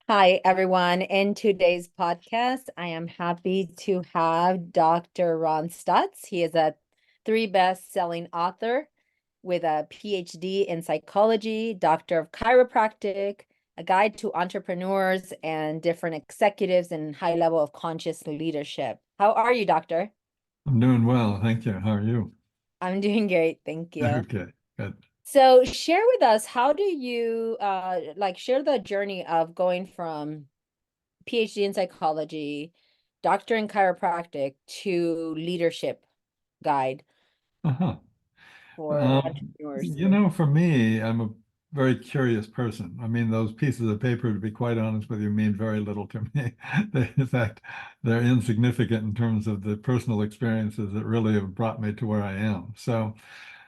Hi, everyone. In today's podcast, I am happy to have Dr. Ron Stutz. He is a three best-selling author with a PhD in psychology, doctor of chiropractic, a guide to entrepreneurs and different executives and high level of conscious leadership. How are you, doctor? I'm doing well, thank you. How are you? I'm doing great, thank you. Okay, good. So share with us, how do you share the journey of going from PhD in psychology, doctor in chiropractic to leadership guide Uh-huh. for entrepreneurs. For me, I'm a very curious person. I mean, those pieces of paper, to be quite honest with you, mean very little to me. In fact, they're insignificant in terms of the personal experiences that really have brought me to where I am.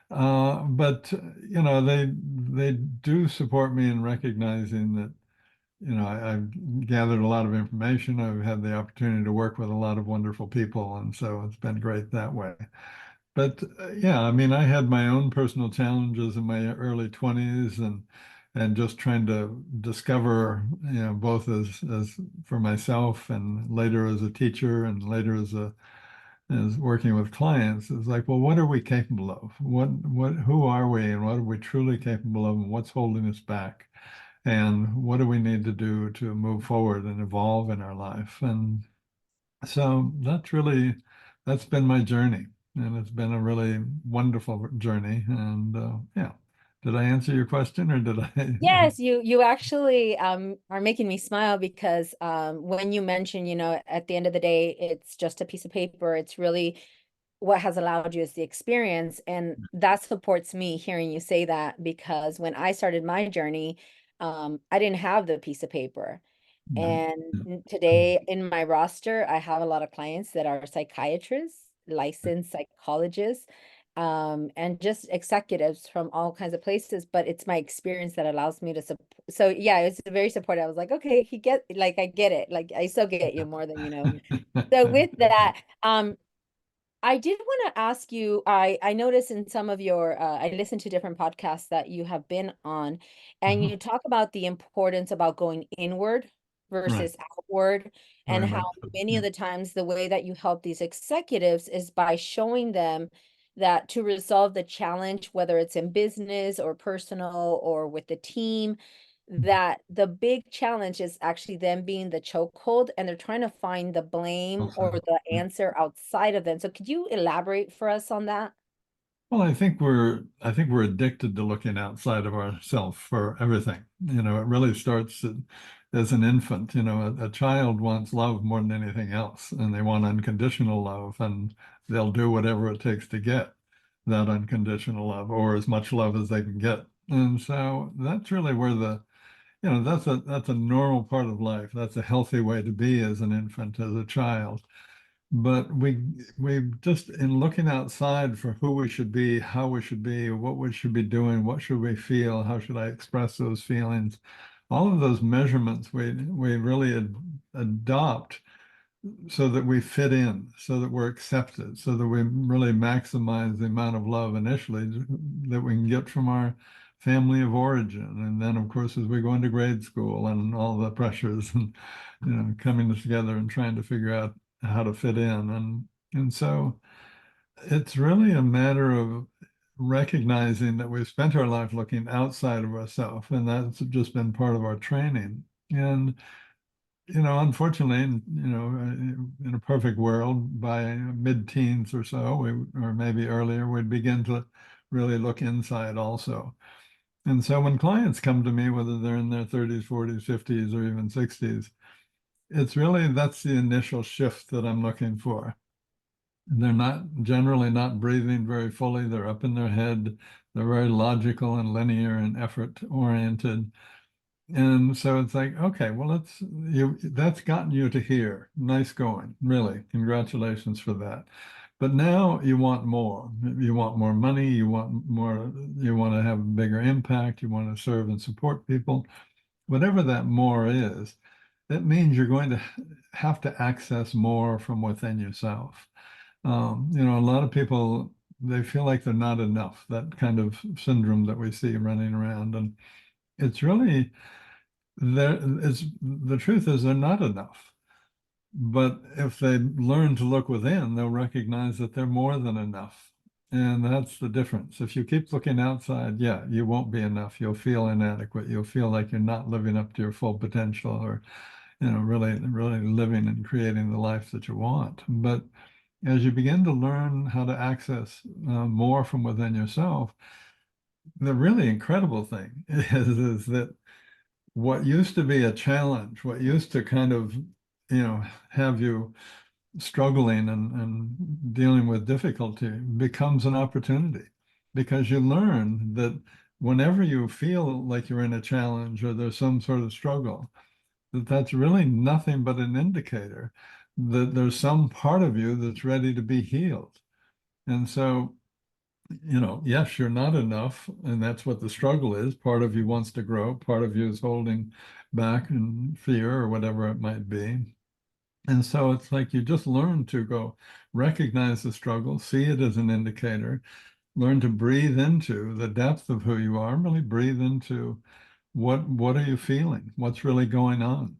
But they do support me in recognizing that I've gathered a lot of information. I've had the opportunity to work with a lot of wonderful people, and so it's been great that way. But yeah, I mean, I had my own personal challenges in my early 20s and just trying to discover, both as for myself and later as a teacher and later as working with clients, is like, well, what are we capable of? Who are we and what are we truly capable of and what's holding us back? And what do we need to do to move forward and evolve in our life? And so that's been my journey. And it's been a really wonderful journey. And yeah, did I answer your question or did I? Yes, you actually are making me smile because when you mention, at the end of the day, it's just a piece of paper. It's really what has allowed you is the experience. And that supports me hearing you say that because when I started my journey, I didn't have the piece of paper. And today in my roster, I have a lot of clients that are psychiatrists, licensed psychologists, and just executives from all kinds of places. But it's my experience that allows me to support. So yeah, it's very supportive. I was like, okay, I get it. Like I still get you more than you know. So with that, I did want to ask you, I noticed in some of your I listened to different podcasts that you have been on, and Uh-huh. you talk about the importance about going inward Right. versus outward, and Very how much so. many Yeah. of the times the way that you help these executives is by showing them that to resolve the challenge, whether it's in business or personal or with the team, that the big challenge is actually them being the chokehold and they're trying to find the blame Well or said. the Yeah. answer outside of them. So could you elaborate for us on that? Well, I think we're addicted to looking outside of ourselves for everything. It really starts as an infant. A child wants love more than anything else, and they want unconditional love, and they'll do whatever it takes to get that unconditional love or as much love as they can get. And so that's really where that's a normal part of life. That's a healthy way to be as an infant, as a child. But we just in looking outside for who we should be, how we should be, what we should be doing, what should we feel, how should I express those feelings, all of those measurements we really adopt so that we fit in, so that we're accepted, so that we really maximize the amount of love initially that we can get from our family of origin. And then, of course, as we go into grade school and all the pressures and, coming together and trying to figure out how to fit in. And so it's really a matter of recognizing that we've spent our life looking outside of ourselves, and that's just been part of our training. And unfortunately, in a perfect world, by mid-teens or so, or maybe earlier, we'd begin to really look inside also. And so when clients come to me, whether they're in their 30s, 40s, 50s, or even 60s, that's the initial shift that I'm looking for. They're not generally not breathing very fully. They're up in their head. They're very logical and linear and effort oriented. And so it's like, okay, well, that's gotten you to here. Nice going, really. Congratulations for that. But now you want more. You want more money. You want to have a bigger impact. You want to serve and support people. Whatever that more is, that means you're going to have to access more from within yourself. A lot of people, they feel like they're not enough, that kind of syndrome that we see running around. And it's really the truth is they're not enough. But if they learn to look within, they'll recognize that they're more than enough. And that's the difference. If you keep looking outside, yeah, you won't be enough. You'll feel inadequate. You'll feel like you're not living up to your full potential or, really living and creating the life that you want. But as you begin to learn how to access more from within yourself, the really incredible thing is that what used to be a challenge, what used to kind of, have you struggling and dealing with difficulty becomes an opportunity because you learn that whenever you feel like you're in a challenge or there's some sort of struggle, that's really nothing but an indicator that there's some part of you that's ready to be healed. And so, yes, you're not enough, and that's what the struggle is. Part of you wants to grow, part of you is holding back in fear or whatever it might be. And so it's like you just learn to go recognize the struggle, see it as an indicator, learn to breathe into the depth of who you are, really breathe into what are you feeling? What's really going on?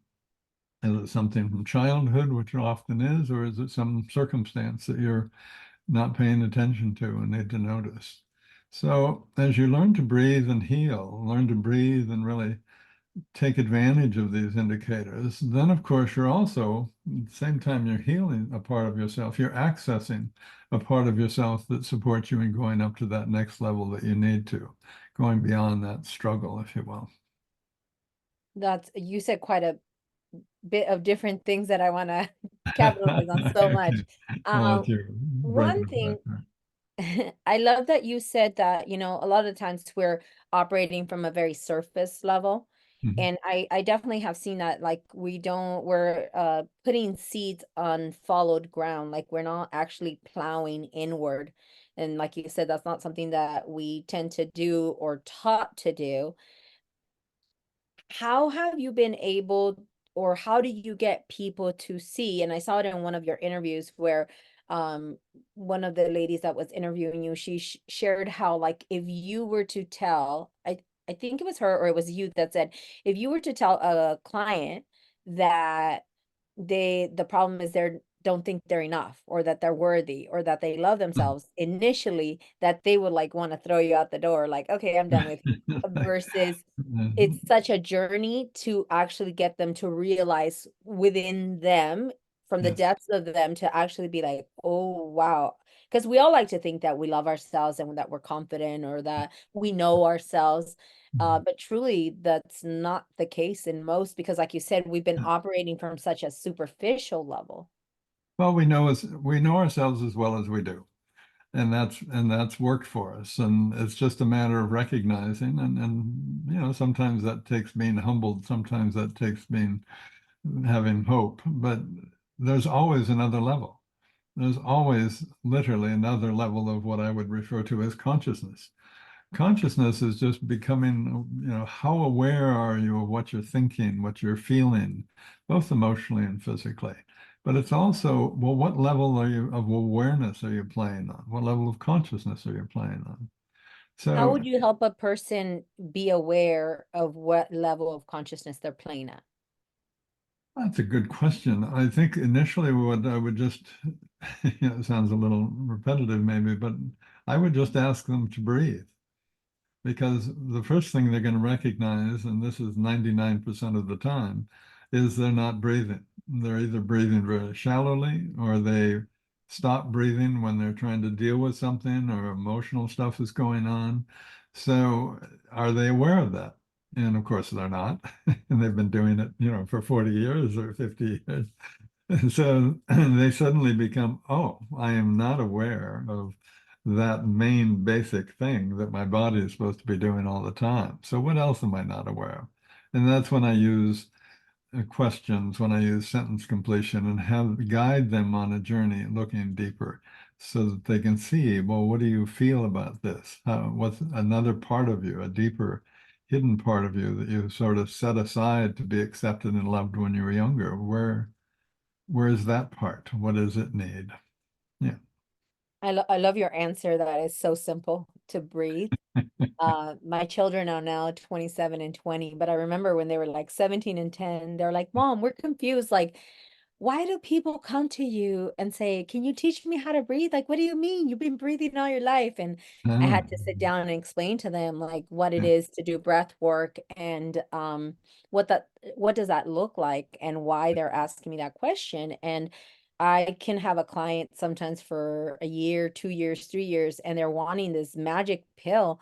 Is it something from childhood, which it often is, or is it some circumstance that you're not paying attention to and need to notice? So as you learn to breathe and heal, learn to breathe and really take advantage of these indicators, then of course you're also, at the same time you're healing a part of yourself, you're accessing a part of yourself that supports you in going up to that next level that you need to, going beyond that struggle, if you will. That's you said quite a bit of different things that I want to capitalize on so much. Okay. I'll Um, let you break one it thing apart. I love that you said that, a lot of times we're operating from a very surface level. Mhm. And I definitely have seen that, like we're putting seeds on followed ground, like we're not actually plowing inward. And like you said, that's not something that we tend to do or taught to do. How have you been able, or how do you get people to see? And I saw it in one of your interviews where um one of the ladies that was interviewing you, she shared how, like, if you were to tell, I think it was her or it was you that said, if you were to tell a client that the problem is they don't think they're enough, or that they're worthy, or that they love themselves initially, that they would like want to throw you out the door, like, okay, I'm done with you, versus it's Mhm. such a journey to actually get them to realize within them, from the Yes. depths of them, to actually be like, oh wow. Because we all like to think that we love ourselves and that we're confident or that we know ourselves. Mhm. But truly, that's not the case in most, because like you said, we've been operating from such a superficial level. Well, we know ourselves as well as we do. And that's worked for us. And it's just a matter of recognizing and sometimes that takes being humbled, sometimes that takes being having hope, but there's always another level. There's always literally another level of what I would refer to as consciousness. Consciousness is just becoming, how aware are you of what you're thinking, what you're feeling, both emotionally and physically. But it's also, well, what level of awareness are you playing on? What level of consciousness are you playing on? How So would you help a person be aware of what level of consciousness they're playing at? that's a good question. I think initially what I would just, it sounds a little repetitive maybe, but I would just ask them to breathe. Because the first thing they're going to recognize, and this is 99% of the time, is they're not breathing. They're either breathing very shallowly or they stop breathing when they're trying to deal with something or emotional stuff is going on. So are they aware of that? And of course they're not. And they've been doing it, for 40 years or 50 years. And so they suddenly become, oh, I am not aware of that main basic thing that my body is supposed to be doing all the time. So what else am I not aware of? And that's when I use questions, when I use sentence completion and have guide them on a journey looking deeper so that they can see, well, what do you feel about this? What's another part of you, a deeper hidden part of you that you sort of set aside to be accepted and loved when you were younger? Where is that part? What does it need? Yeah. I love your answer that is so simple to breathe. My children are now 27 and 20, but I remember when they were like 17 and 10, they're like, Mom, we're confused. Like, why do people come to you and say, Can you teach me how to breathe? Like, what do you mean? You've been breathing all your life. And I Ah, had to sit down and explain to them like what it yeah. is to do breath work and what that what does that look like and why they're asking me that question. And I can have a client sometimes for a year, 2 years, 3 years, and they're wanting this magic pill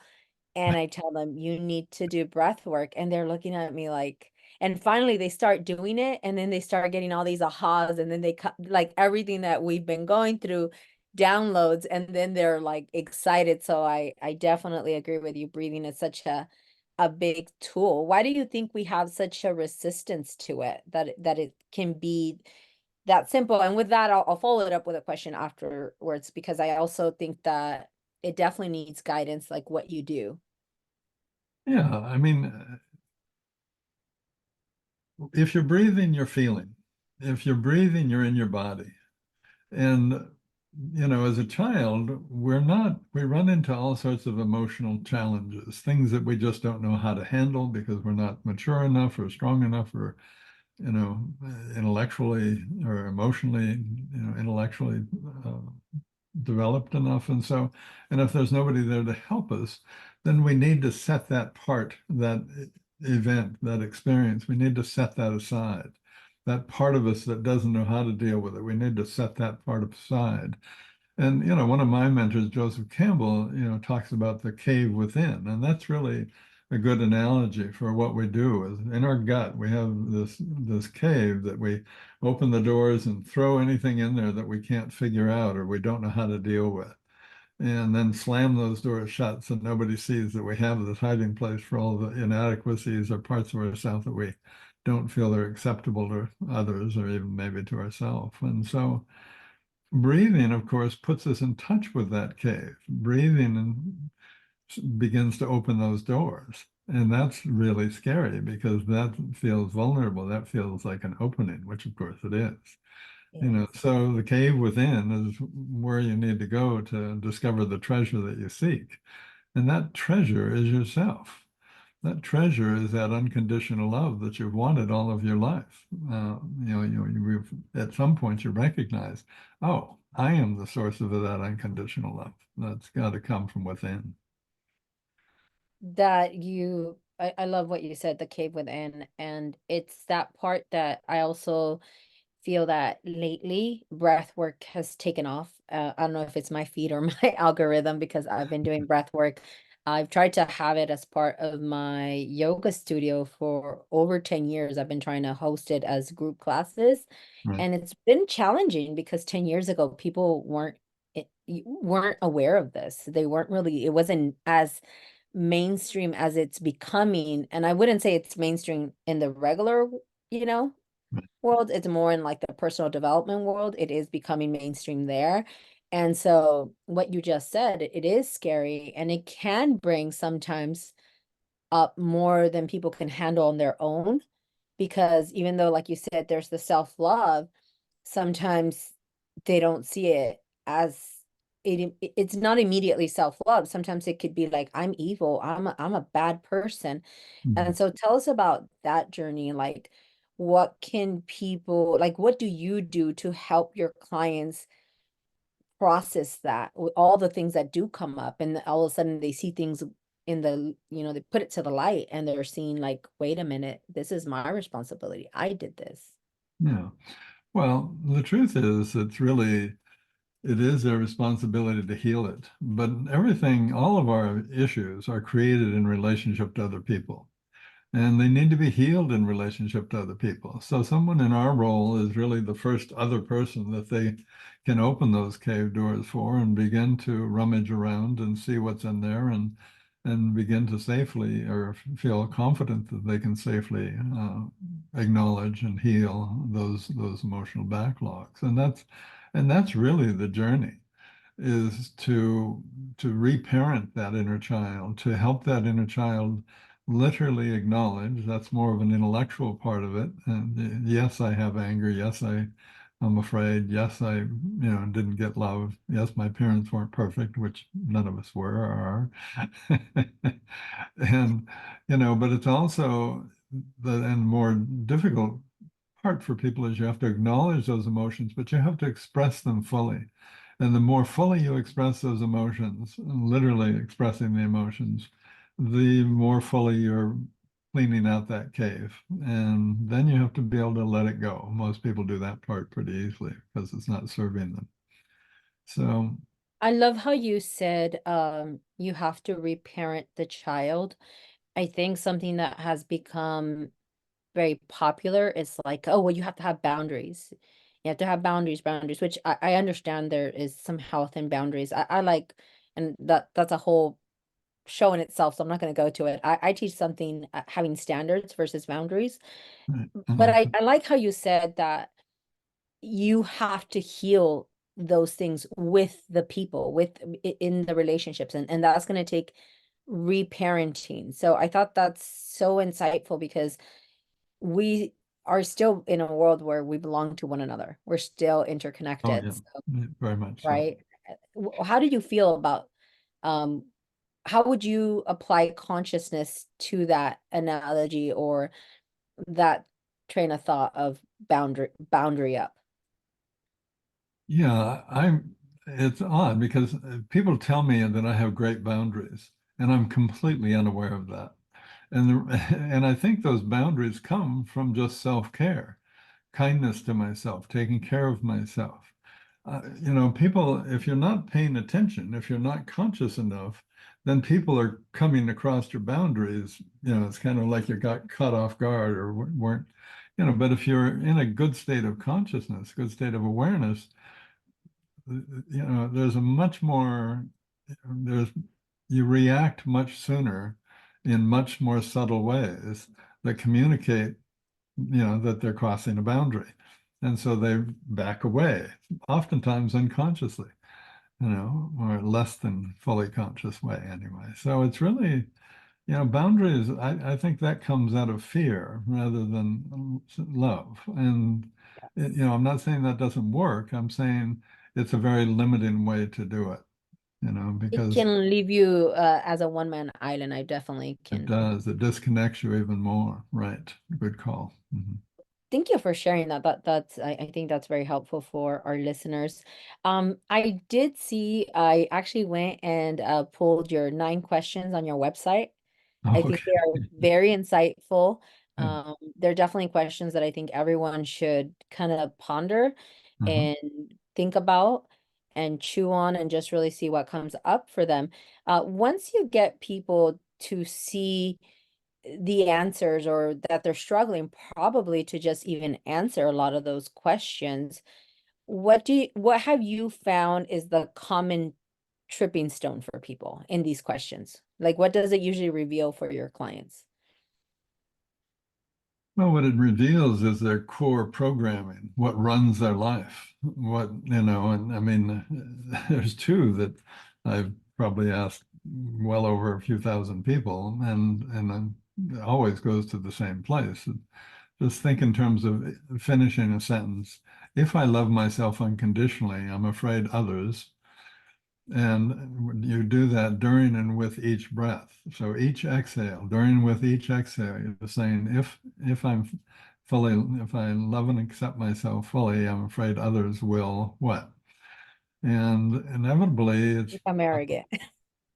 and I tell them, you need to do breath work. And they're looking at me like, and finally they start doing it. And then they start getting all these ahas. And then they cut like everything that we've been going through downloads. And then they're like excited. So I definitely agree with you. Breathing is such a big tool. Why do you think we have such a resistance to it that it can be that simple? And with that, I'll follow it up with a question afterwards because I also think that it definitely needs guidance like what you do. Yeah, I mean, if you're breathing, you're feeling. If you're breathing, you're in your body. And, as a child, we run into all sorts of emotional challenges, things that we just don't know how to handle because we're not mature enough or strong enough or, intellectually or emotionally, intellectually uh, developed enough. And if there's nobody there to help us, then we need to set that event, that experience, we need to set that aside. That part of us that doesn't know how to deal with it, we need to set that part aside. And, one of my mentors, Joseph Campbell, talks about the cave within. And that's really a good analogy for what we do is in our gut, we have this cave that we open the doors and throw anything in there that we can't figure out or we don't know how to deal with. And then slam those doors shut so nobody sees that we have this hiding place for all the inadequacies or parts of ourselves that we don't feel are acceptable to others or even maybe to ourselves. And so breathing, of course, puts us in touch with that cave. Breathing begins to open those doors. And that's really scary because that feels vulnerable. That feels like an opening, which of course it is. Yes. So the cave within is where you need to go to discover the treasure that you seek. And that treasure is yourself. That treasure is that unconditional love that you've wanted all of your life. At some point you recognize, oh, I am the source of that unconditional love. That's got to come from within. I love what you said, the cave within. And it's that part that I also feel that lately breath work has taken off. I don't know if it's my feed or my algorithm because I've been doing breath work. I've tried to have it as part of my yoga studio for over 10 years. I've been trying to host it as group classes, Right. and it's been challenging because 10 years ago people weren't aware of this. They weren't really, it wasn't as mainstream as it's becoming. And I wouldn't say it's mainstream in the regular, you know, Right. world. It's more in like the personal development world. It is becoming mainstream there. And so what you just said, it is scary and it can bring sometimes up more than people can handle on their own. Because even though, like you said, there's the self-love, sometimes they don't see it as it's not immediately self-love. Sometimes it could be like, I'm evil, I'm a bad person. Mhm. And so tell us about that journey. Like, what can people, like, what do you do to help your clients process that with all the things that do come up? And all of a sudden they see things in they put it to the light and they're seeing, like, wait a minute, this is my responsibility. I did this. Yeah. Well, the truth is, it is their responsibility to heal it. But all of our issues are created in relationship to other people. And they need to be healed in relationship to other people. So someone in our role is really the first other person that they can open those cave doors for and begin to rummage around and see what's in there and begin to safely or feel confident that they can safely acknowledge and heal those emotional backlogs. And that's really the journey is to reparent that inner child, to help that inner child literally acknowledge that's more of an intellectual part of it. And yes, I have anger. Yes, I I'm afraid. Yes, didn't get love. Yes, my parents weren't perfect, which none of us were or are. And, but it's also and more difficult part for people is you have to acknowledge those emotions, but you have to express them fully. And the more fully you express those emotions, literally expressing the emotions, the more fully you're cleaning out that cave. And then you have to be able to let it go. Most people do that part pretty easily because it's not serving them. So, I love how you said you have to reparent the child. I think something that has become very popular is like, oh, well, you have to have boundaries. You have to have boundaries, which I understand there is some health in boundaries. I like, and that's a whole show in itself, so I'm not going to go to it. I teach something having standards versus boundaries. But uh, I like how you said that you have to heal those things with the people, in the relationships, and that's going to take reparenting. So I thought that's so insightful because we are still in a world where we belong to one another. We're still oh interconnected. yeah, So, very much so. right? How do you feel about um how would you apply consciousness to that analogy or that train of thought of boundary up? Yeah, it's odd because people tell me that I have great boundaries, and I'm completely unaware of that. And I think those boundaries come from just self-care, kindness to myself, taking care of myself. People, if you're not paying attention, if you're not conscious enough, then people are coming across your boundaries. It's kind of like you got caught off guard or weren't, but if you're in a good state of consciousness, good state of awareness, there's a much more, there's, you react much sooner in much more subtle ways that communicate, that they're crossing a boundary. And so they back away, oftentimes unconsciously, or less than fully conscious way anyway. So it's really, boundaries, I think that comes out of fear rather than love. And, I'm not saying that doesn't work. I'm saying it's a very limiting way to do it, It because can leave you as a one-man island. I definitely it can. does, it disconnects you even more. Right. Good call. Mhm. Thank you for sharing that. That's I think that's very helpful for our listeners. I did see I actually went and pulled your 9 questions on your website. I think they Okay. are very insightful. Good. They're definitely questions that I think everyone should kind of ponder Mhm. and think about and chew on and just really see what comes up for them. Once you get people to see the answers or that they're struggling probably to just even answer a lot of those questions, what have you found is the common tripping stone for people in these questions? Like, what does it usually reveal for your clients? Well, what it reveals is their core programming, what runs their life, and I mean, there's two that I've probably asked well over a few thousand people, and then it always goes to the same place. Just think in terms of finishing a sentence. If I love myself unconditionally, I'm afraid others. And you do that during and with each breath. So each exhale, during and with each exhale, you're saying, if I love and accept myself fully, I'm afraid others will what? And inevitably, it's Become arrogant.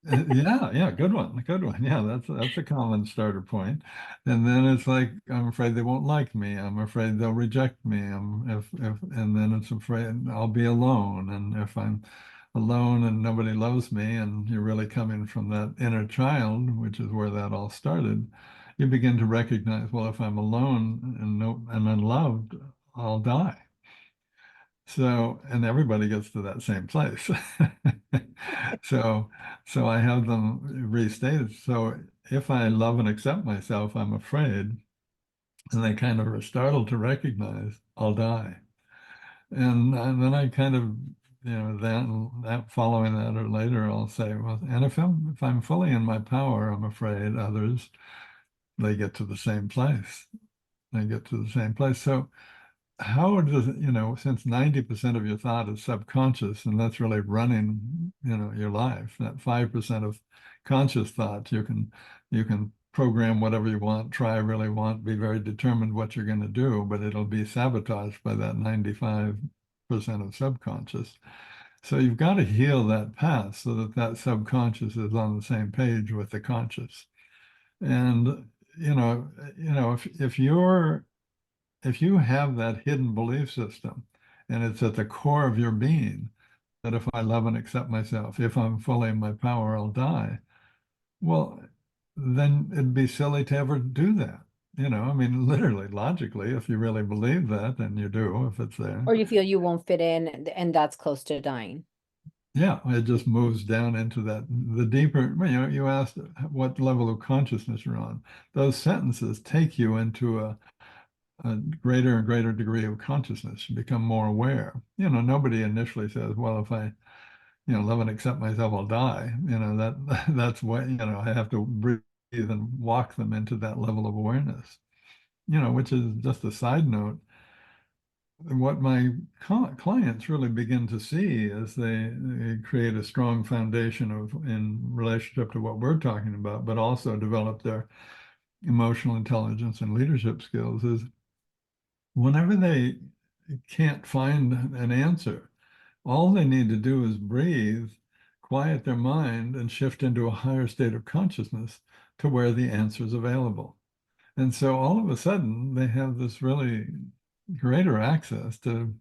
yeah, yeah, good one, good one. Yeah, that's a common starter point. And then it's like, I'm afraid they won't like me. I'm afraid they'll reject me. And then it's afraid I'll be alone. And if I'm alone and nobody loves me, and you're really coming from that inner child, which is where that all started, you begin to recognize, well, if I'm alone and unloved, I'll die. So, and everybody gets to that same place. So, so I have them restated. So if I love and accept myself, I'm afraid, and they kind of are startled to recognize I'll die. And then I kind of, then that following that or later, I'll say, well, and if I'm fully in my power, I'm afraid others, they get to the same place. They get to the same place. So how does it, since 90% of your thought is subconscious, and that's really running, your life, that 5% of conscious thought, you can program whatever you want, try really want, be very determined what you're going to do, but it'll be sabotaged by that 95% of subconscious. So you've got to heal that past so that that subconscious is on the same page with the conscious. And if you have that hidden belief system and it's at the core of your being that if I love and accept myself, if I'm fully in my power, I'll die. Well, then it'd be silly to ever do that. I mean, literally, logically, if you really believe that, then you do if it's there. Or you feel you won't fit in and that's close to dying. Yeah, it just moves down into that. The deeper, you asked what level of consciousness you're on. Those sentences take you into a greater and greater degree of consciousness, become more aware. Nobody initially says, well, if I, love and accept myself, I'll die. That's what, I have to breathe and walk them into that level of awareness, which is just a side note. What my clients really begin to see is they create a strong foundation of in relationship to what we're talking about, but also develop their emotional intelligence and leadership skills is whenever they can't find an answer, all they need to do is breathe, quiet their mind, and shift into a higher state of consciousness to where the answer is available. And so all of a sudden, they have this really greater access to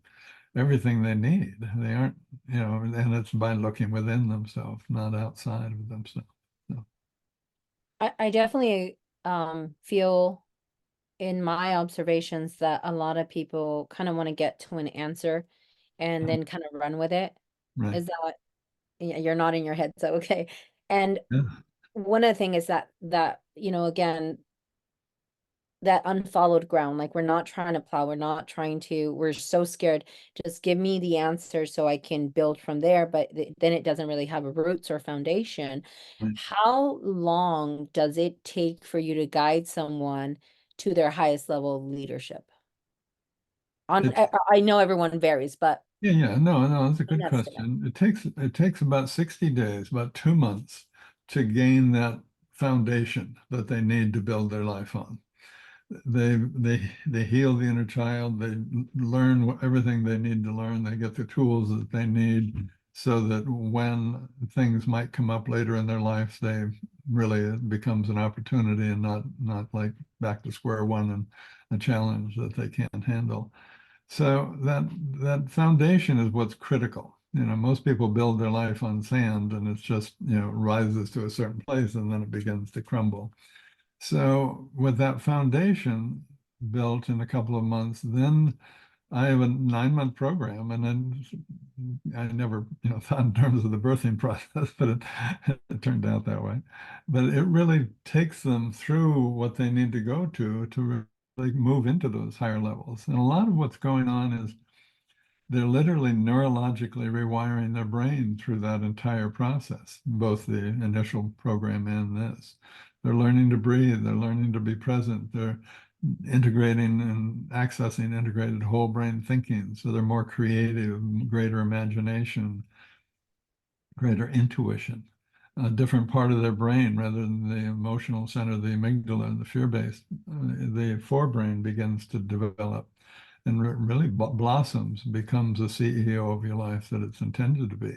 everything they need. They aren't, and it's by looking within themselves, not outside of themselves. So, I definitely feel in my observations that a lot of people kind of want to get to an answer and then kind of run with it. right. Is that yeah, you're nodding your head, so okay. And Yeah. one of the thing is that again, that unfollowed ground, like we're not trying to plow, we're so scared. Just give me the answer so I can build from there, but then it doesn't really have a roots or foundation. Right. How long does it take for you to guide someone to their highest level of leadership? On It's I know everyone varies, but yeah. No, that's a on good that scale. question. It takes about 60 days, about 2 months to gain that foundation that they need to build their life on. They heal the inner child. They learn everything they need to learn. They get the tools that they need so that when things might come up later in their life, they really it becomes an opportunity and not like back to square one and a challenge that they can't handle. So that foundation is what's critical. Most people build their life on sand and it's just, rises to a certain place and then it begins to crumble. So with that foundation built in a couple of months, then I have a 9-month program, and then I never, thought in terms of the birthing process, but it turned out that way. But it really takes them through what they need to go to really move into those higher levels. And a lot of what's going on is they're literally neurologically rewiring their brain through that entire process, both the initial program and this. They're learning to breathe, they're learning to be present, they're integrating and accessing integrated whole brain thinking. So they're more creative, greater imagination, greater intuition, a different part of their brain rather than the emotional center, the amygdala, the fear-based, the forebrain begins to develop and really blossoms, becomes a CEO of your life that it's intended to be.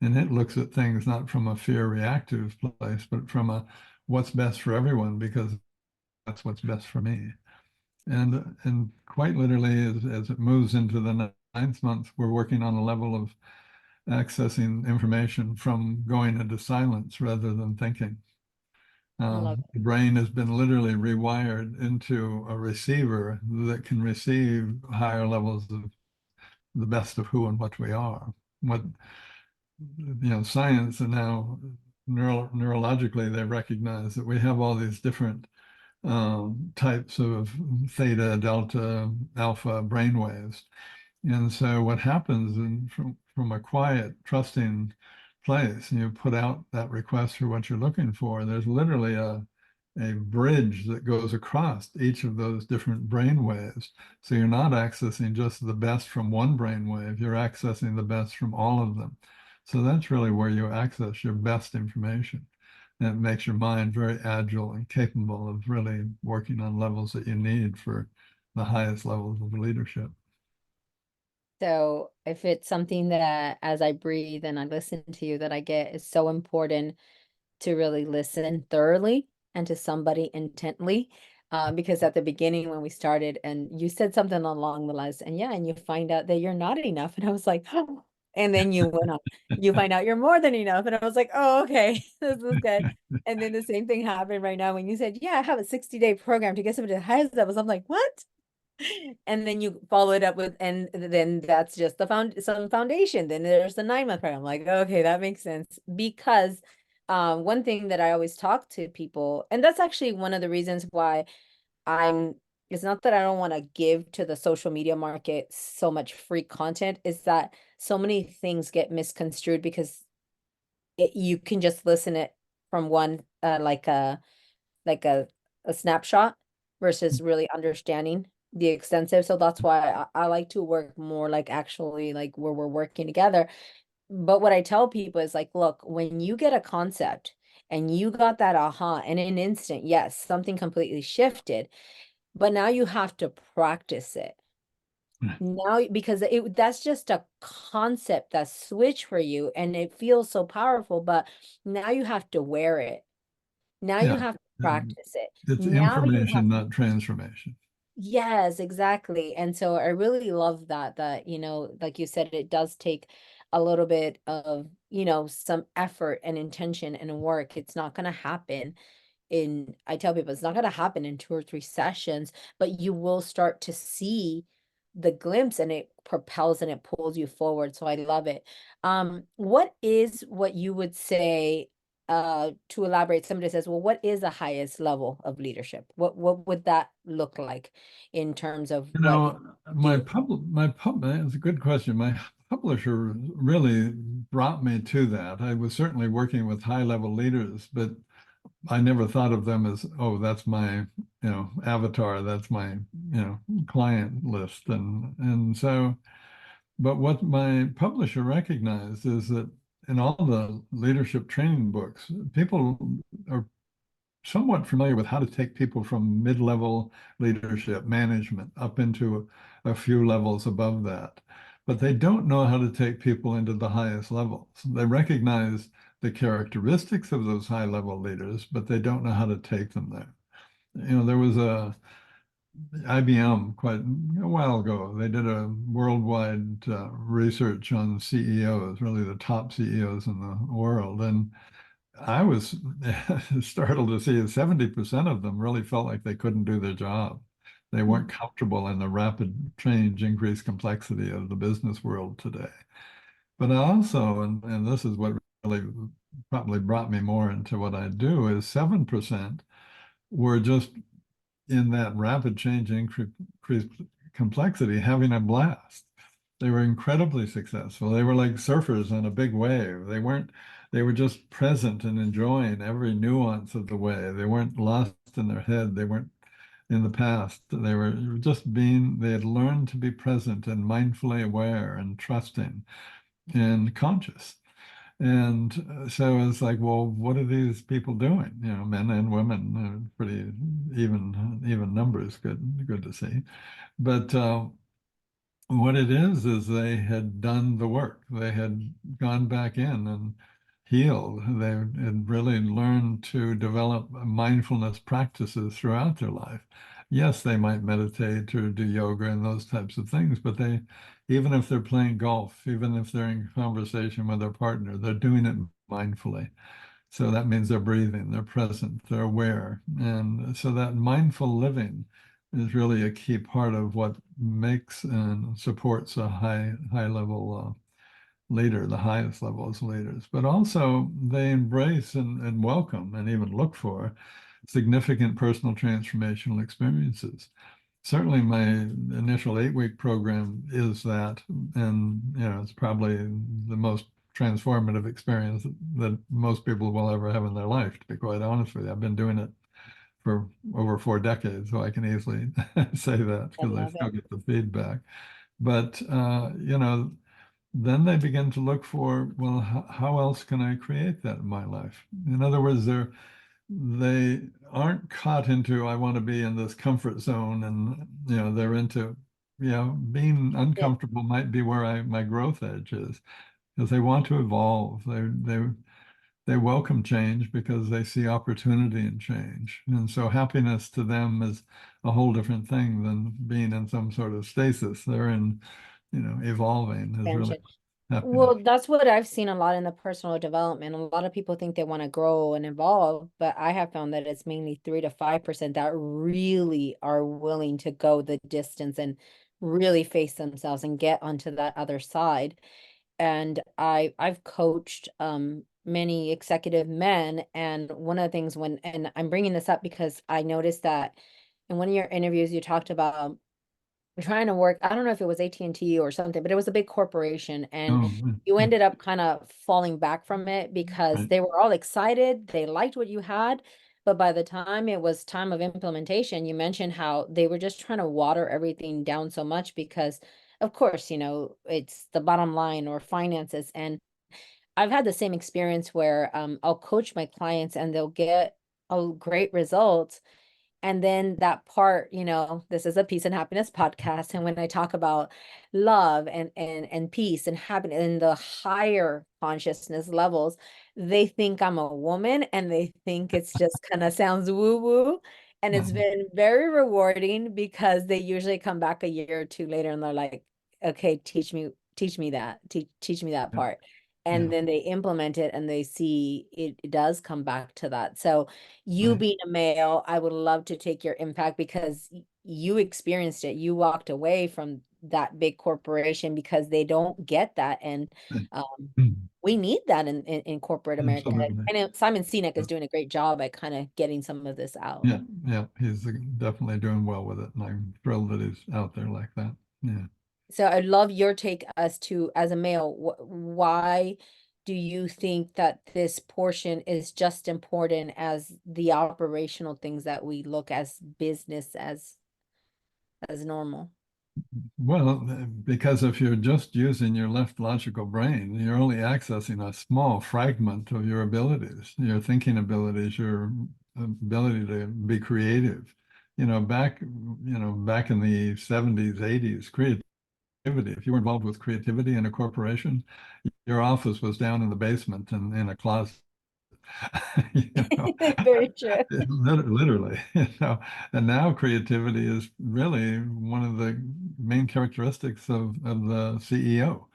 And it looks at things not from a fear reactive place, but from a what's best for everyone, because that's what's best for me. And quite literally, as it moves into the 9th month, we're working on a level of accessing information from going into silence rather than thinking. I love The brain has been literally rewired into a receiver that can receive higher levels of the best of who and what we are. What science and now neurologically they recognize that we have all these different types of theta, delta, alpha brain waves. And so what happens from a quiet, trusting place, and you put out that request for what you're looking for, there's literally a bridge that goes across each of those different brain waves. So you're not accessing just the best from one brain wave, you're accessing the best from all of them. So that's really where you access your best information. And it makes your mind very agile and capable of really working on levels that you need for the highest levels of leadership. So if it's something that as I breathe and I listen to you that I get is so important to really listen thoroughly and to somebody intently. Because at the beginning when we started and you said something along the lines, and yeah, and you find out that you're not enough. And I was like, oh, and then you went on, you find out you're more than enough. And I was like, oh, okay, this is good. And then the same thing happened right now when you said, yeah, I have a 60-day program to get somebody to the highest levels. I'm like, what? And then you follow it up with, and then that's just the some foundation. Then there's the 9-month program. I'm like, okay, that makes sense. Because one thing that I always talk to people, and that's actually one of the reasons why I'm, it's not that I don't want to give to the social media market so much free content, is that so many things get misconstrued because you can just listen it from one like a snapshot versus really understanding the extensive. So that's why I like to work more like actually like where we're working together. But what I tell people is like, look, when you get a concept and you got that aha in an instant, yes, something completely shifted, but now you have to practice it. Now, because that's just a concept that switch for you and it feels so powerful, but now you have to wear it. Now you Yeah. have to And practice it. it's Now you have, information, not transformation. yes, exactly. And so I really love that, like you said, it does take a little bit of, some effort and intention and work. It's not going to happen I tell people it's not going to happen in 2 or 3 sessions, but you will start to see the glimpse and it propels and it pulls you forward. So I love it. What is what you would say to elaborate? Somebody says, well, what is the highest level of leadership? What would that look like in terms of You what you know, do? it's a good question. My publisher really brought me to that. I was certainly working with high level leaders, but I never thought of them as, oh, that's my, avatar, that's my, client list. And so, but what my publisher recognized is that in all the leadership training books, people are somewhat familiar with how to take people from mid-level leadership management up into a few levels above that. But they don't know how to take people into the highest levels. They recognize the characteristics of those high-level leaders, but they don't know how to take them there. There was a IBM quite a while ago. They did a worldwide research on CEOs, really the top CEOs in the world, and I was startled to see that 70% of them really felt like they couldn't do their job. They weren't comfortable in the rapid change, increased complexity of the business world today. But I also, and this is what really probably brought me more into what I do, is 7% were just in that rapid change, increased complexity, having a blast. They were incredibly successful. They were like surfers on a big wave. They were just present and enjoying every nuance of the wave. They weren't lost in their head. They weren't in the past. They were just they had learned to be present and mindfully aware and trusting and conscious. And so it's like, well, what are these people doing? Men and women, pretty even numbers, good to see. But what it is they had done the work. They had gone back in and healed. They had really learned to develop mindfulness practices throughout their life. Yes, they might meditate or do yoga and those types of things, but even if they're playing golf, even if they're in conversation with their partner, they're doing it mindfully. So that means they're breathing, they're present, they're aware. And so that mindful living is really a key part of what makes and supports a high level leader, the highest level as leaders. But also they embrace and welcome and even look for significant personal transformational experiences. Certainly my initial 8-week program is that, and it's probably the most transformative experience that most people will ever have in their life, to be quite honest with you. I've been doing it for over 4 decades, so I can easily say that I because I love still it. get the feedback. But then they begin to look for, well, how else can I create that in my life? In other words, they aren't caught into, I want to be in this comfort zone, and they're into, being Yeah, uncomfortable might be where my growth edge is, because they want to evolve. They welcome change because they see opportunity in change. And so happiness to them is a whole different thing than being in some sort of stasis. They're in, evolving is really expansion. happiness. Well, that's what I've seen a lot in the personal development. A lot of people think they want to grow and evolve, but I have found that it's mainly 3 to 5% that really are willing to go the distance and really face themselves and get onto that other side. And I've coached many executive men, and one of the things when and I'm bringing this up because I noticed that in one of your interviews you talked about trying to work, I don't know if it was AT&T or something, but it was a big corporation, and Oh, you yeah, ended up kind of falling back from it because right. they were all excited, they liked what you had, but by the time it was time of implementation, you mentioned how they were just trying to water everything down so much because of course, it's the bottom line or finances. And I've had the same experience where I'll coach my clients and they'll get a great results, and then that part, this is a peace and happiness podcast. And when I talk about love and peace and happiness and the higher consciousness levels, they think I'm a woman and they think it's just kind of sounds woo-woo. And it's Mhm. been very rewarding because they usually come back a year or two later and they're like, okay, teach me that Yeah, part. And yeah, then they implement it and they see it does come back to that. So you right. being a male, I would love to take your impact because you experienced it. You walked away from that big corporation because they don't get that. And we need that in corporate America. Absolutely. I know Simon Sinek Yeah, is doing a great job at kind of getting some of this out. yeah, yeah. He's definitely doing well with it, and I'm thrilled that he's out there like that. Yeah. So I'd love your take as to, as a male, why do you think that this portion is just important as the operational things that we look as business as normal? Well, because if you're just using your left logical brain, you're only accessing a small fragment of your abilities, your thinking abilities, your ability to be creative. Back in the 70s, 80s, creativity, if you were involved with creativity in a corporation, your office was down in the basement and in a closet. you know, Very true. literally, and now creativity is really one of the main characteristics of the CEO.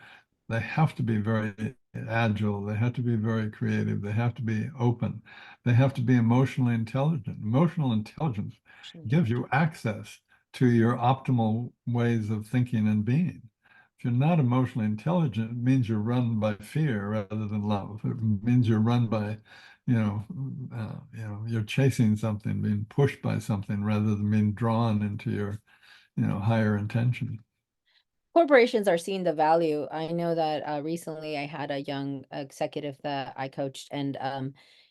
They have to be very agile. They have to be very creative. They have to be open. They have to be emotionally intelligent. Emotional intelligence gives you access to your optimal ways of thinking and being. If you're not emotionally intelligent, it means you're run by fear rather than love. It means you're run by, you're chasing something, being pushed by something rather than being drawn into your, higher intention. Corporations are seeing the value. I know that recently I had a young executive that I coached, and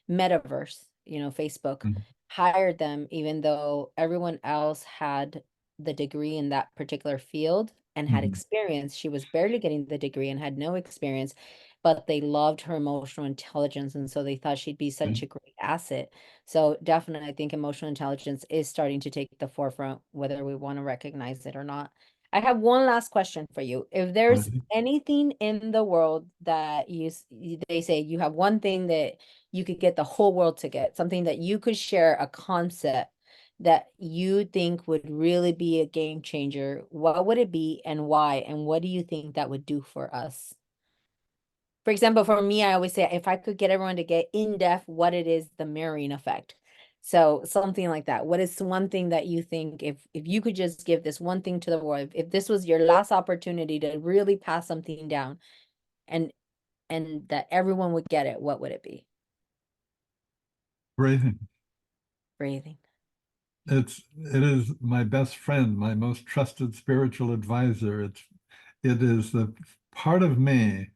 Metaverse, Facebook Mhm. hired them even though everyone else had the degree in that particular field and had Mhm. experience. She was barely getting the degree and had no experience, but they loved her emotional intelligence, and so they thought she'd be such Right. a great asset. So definitely, I think emotional intelligence is starting to take the forefront, whether we want to recognize it or not. I have one last question for you. If there's Right. anything in the world that they say you have one thing that you could get the whole world to get, something that you could share, a concept that you think would really be a game changer, what would it be and why? And what do you think that would do for us? For example, for me, I always say if I could get everyone to get in depth what it is, the mirroring effect. So something like that. What is one thing that you think, if you could just give this one thing to the world, if this was your last opportunity to really pass something down and that everyone would get it, what would it be? Breathing. Breathing. It is my best friend, my most trusted spiritual advisor. It is the part of me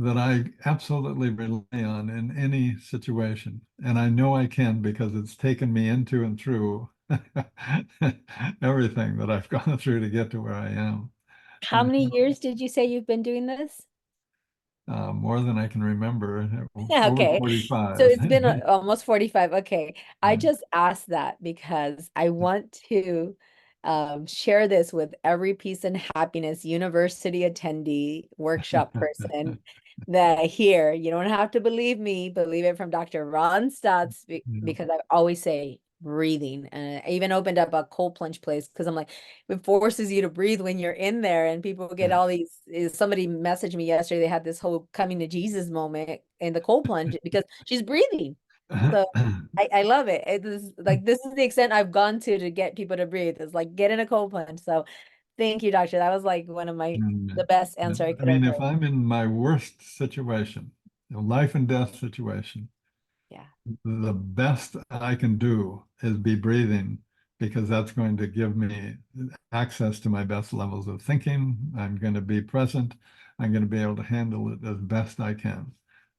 that I absolutely rely on in any situation. And I know I can because it's taken me into and through everything that I've gone through to get to where I am. How And many years did you say you've been doing this? more than I can remember, over Okay. So 45. it's been almost 45. Okay. I Yeah. just asked that because I want to share this with every Peace and Happiness University attendee, workshop person that I hear. You don't have to believe me, believe it from Dr. Ron Stotts Yeah. because I always say breathing. And I even opened up a cold plunge place because I'm like, it forces you to breathe when you're in there, and people get all these somebody messaged me yesterday, they had this whole coming to Jesus moment in the cold plunge because she's breathing. So I love it. It is like this is the extent I've gone to get people to breathe. It's like get in a cold plunge. So thank you, doctor. That was like one of my the best answer I I could have mean, if heard. I'm in my worst situation, life and death situation, Yeah. the best I can do is be breathing because that's going to give me access to my best levels of thinking. I'm going to be present. I'm going to be able to handle it as best I can.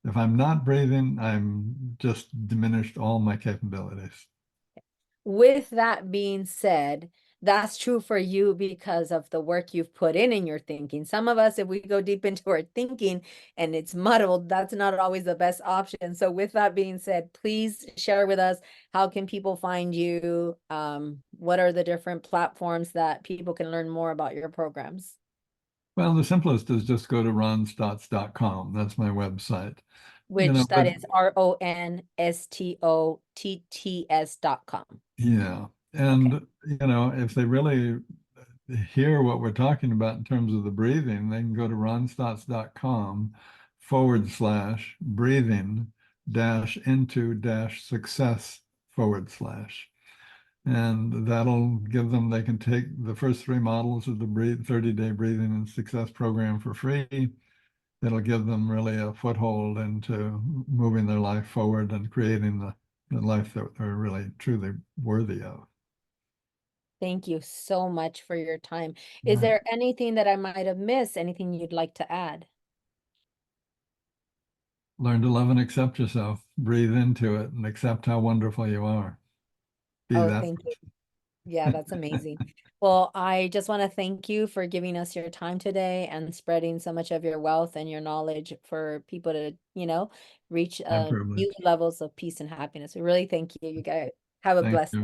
If I'm not breathing, I'm just diminished all my capabilities. With that being said, that's true for you because of the work you've put in your thinking. Some of us, if we go deep into our thinking and it's muddled, that's not always the best option. So with that being said, please share with us, how can people find you? What are the different platforms that people can learn more about your programs? Well, the simplest is just go to ronstotts.com. That's my website. Which that But is RONSTOTTS.com. yeah, Okay. and if they really hear what we're talking about in terms of the breathing, they can go to ronstotts.com/breathing into success /. And that'll give them, they can take the first three models of the 30-day breathing and success program for free. It'll give them really a foothold into moving their life forward and creating the life that they're really truly worthy of. Thank you so much for your time. Is Right. there anything that I might have missed? Anything you'd like to add? Learn to love and accept yourself. Breathe into it and accept how wonderful you are. Be Oh, that thank you. Yeah, that's amazing. Well, I just want to thank you for giving us your time today and spreading so much of your wealth and your knowledge for people to, reach my new privilege. levels of peace and happiness. We really thank you. You guys have a Thank blessed day. you.